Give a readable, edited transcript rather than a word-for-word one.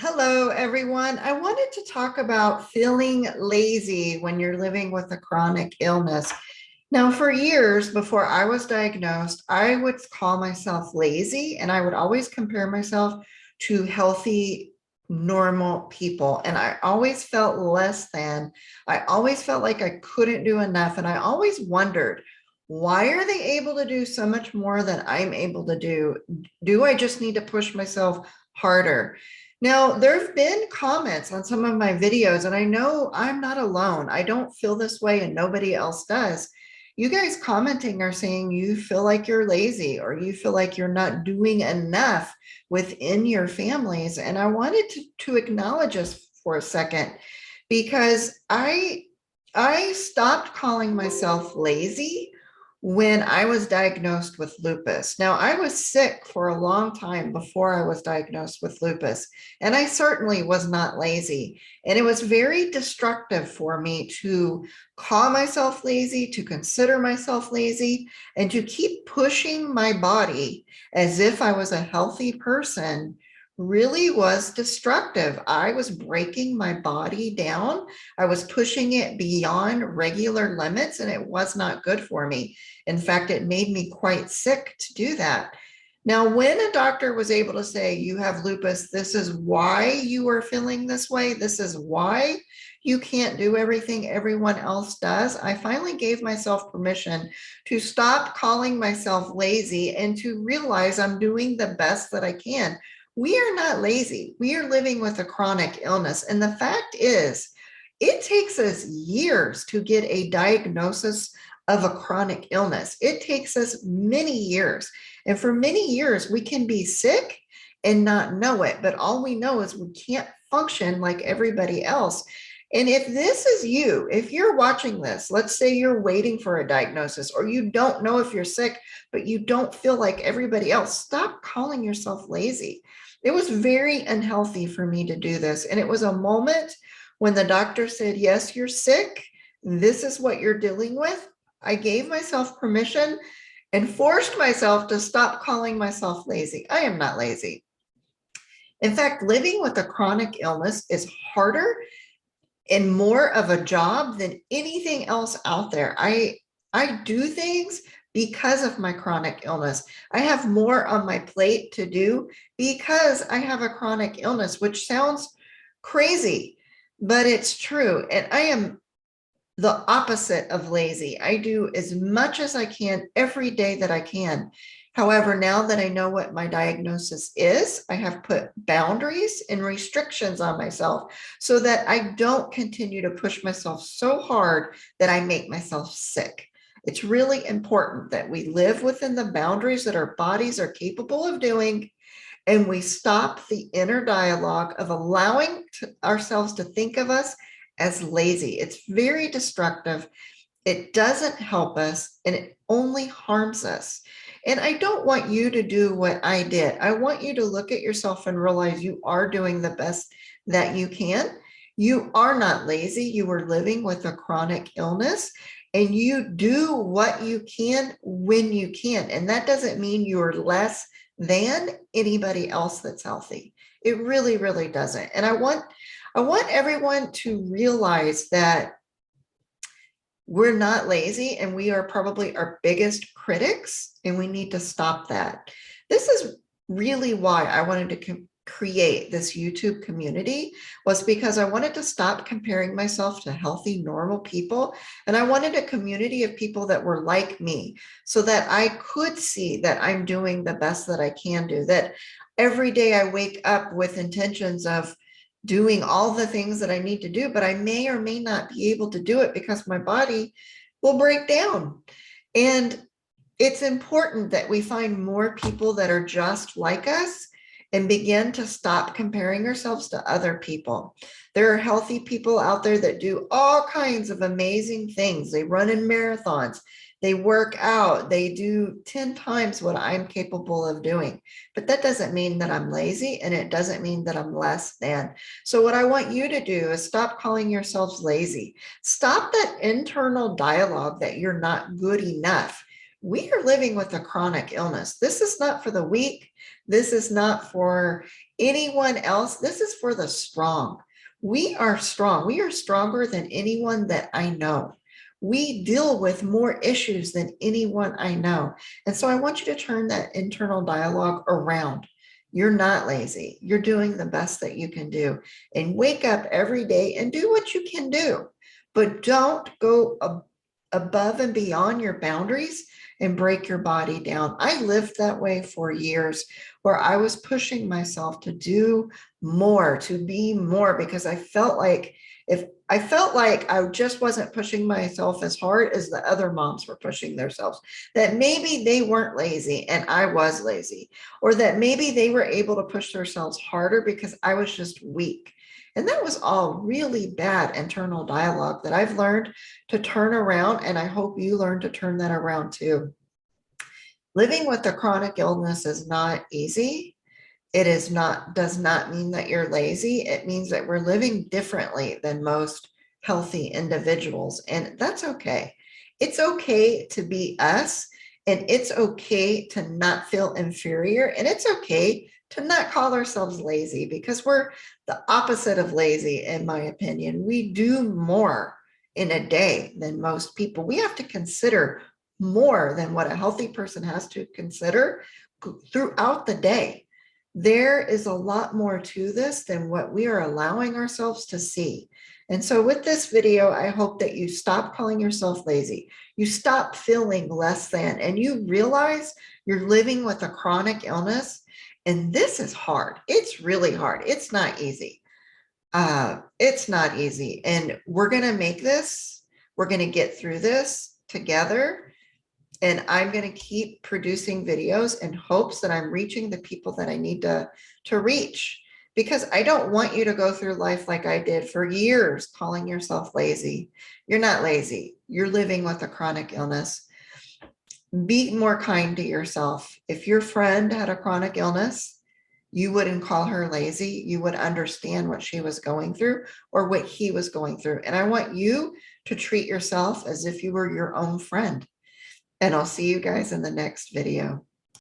Hello, everyone. I wanted to talk about feeling lazy when you're living with a chronic illness. Now, for years before I was diagnosed, I would call myself lazy and I would always compare myself to healthy, normal people. And I always felt less than. I always felt like I couldn't do enough. And I always wondered, why are they able to do so much more than I'm able to do? Do I just need to push myself harder? Now, there have been comments on some of my videos, and I know I'm not alone. I don't feel this way, and nobody else does. You guys commenting are saying you feel like you're lazy or you feel like you're not doing enough within your families. And I wanted to acknowledge us for a second because I stopped calling myself lazy when I was diagnosed with lupus. Now, I was sick for a long time before I was diagnosed with lupus, and I certainly was not lazy. And it was very destructive for me to call myself lazy, to consider myself lazy, and to keep pushing my body as if I was a healthy person really was destructive. I was breaking my body down. I was pushing it beyond regular limits, and it was not good for me. In fact, it made me quite sick to do that. Now, when a doctor was able to say, you have lupus, this is why you are feeling this way, this is why you can't do everything everyone else does, I finally gave myself permission to stop calling myself lazy and to realize I'm doing the best that I can. We are not lazy. We are living with a chronic illness. And the fact is, it takes us years to get a diagnosis of a chronic illness. It takes us many years. And for many years, we can be sick and not know it. But all we know is we can't function like everybody else. And if this is you, if you're watching this, let's say you're waiting for a diagnosis or you don't know if you're sick, but you don't feel like everybody else, stop calling yourself lazy. It was very unhealthy for me to do this. And it was a moment when the doctor said, yes, you're sick. This is what you're dealing with. I gave myself permission and forced myself to stop calling myself lazy. I am not lazy. In fact, living with a chronic illness is harder and more of a job than anything else out there. I do things because of my chronic illness. I have more on my plate to do because I have a chronic illness, which sounds crazy, but it's true. And I am the opposite of lazy. I do as much as I can every day that I can. However, now that I know what my diagnosis is, I have put boundaries and restrictions on myself so that I don't continue to push myself so hard that I make myself sick. It's really important that we live within the boundaries that our bodies are capable of doing, and we stop the inner dialogue of allowing ourselves to think of us as lazy. It's very destructive. It doesn't help us, and it only harms us. And I don't want you to do what I did. I want you to look at yourself and realize you are doing the best that you can. You are not lazy. You are living with a chronic illness, and you do what you can when you can. And that doesn't mean you're less than anybody else that's healthy. It really, really doesn't. And I want everyone to realize that we're not lazy and we are probably our biggest critics, and we need to stop that. This is really why I wanted to create this YouTube community, was because I wanted to stop comparing myself to healthy, normal people. And I wanted a community of people that were like me so that I could see that I'm doing the best that I can do, that every day I wake up with intentions of doing all the things that I need to do, but I may or may not be able to do it because my body will break down. And it's important that we find more people that are just like us and begin to stop comparing ourselves to other people. There are healthy people out there that do all kinds of amazing things. They run in marathons, they work out, they do 10 times what I'm capable of doing. But that doesn't mean that I'm lazy, and it doesn't mean that I'm less than. So what I want you to do is stop calling yourselves lazy. Stop that internal dialogue that you're not good enough. we are living with a chronic illness. This is not for the weak. This is not for anyone else. This is for the strong. We are strong. We are stronger than anyone that I know. We deal with more issues than anyone I know. And so I want you to turn that internal dialogue around. You're not lazy. You're doing the best that you can do. And wake up every day and do what you can do. But don't go above and beyond your boundaries and break your body down. I lived that way for years where I was pushing myself to do more, to be more, because I felt like I just wasn't pushing myself as hard as the other moms were pushing themselves, that maybe they weren't lazy and I was lazy, or that maybe they were able to push themselves harder because I was just weak. And that was all really bad internal dialogue that I've learned to turn around. And I hope you learn to turn that around too. Living with a chronic illness is not easy. It is not, does not mean that you're lazy. It means that we're living differently than most healthy individuals. And that's okay. It's okay to be us. And it's okay to not feel inferior. And it's okay to not call ourselves lazy, because we're the opposite of lazy, in my opinion. We do more in a day than most people. We have to consider more than what a healthy person has to consider throughout the day. There is a lot more to this than what we are allowing ourselves to see. And so with this video, I hope that you stop calling yourself lazy. You stop feeling less than, and you realize you're living with a chronic illness. And this is hard. It's really hard. It's not easy. It's not easy. And we're going to make this, we're going to get through this together. And I'm going to keep producing videos in hopes that I'm reaching the people that I need to reach, because I don't want you to go through life like I did for years, calling yourself lazy. You're not lazy. You're living with a chronic illness. Be more kind to yourself. If your friend had a chronic illness, you wouldn't call her lazy. You would understand what she was going through or what he was going through. And I want you to treat yourself as if you were your own friend. And I'll see you guys in the next video.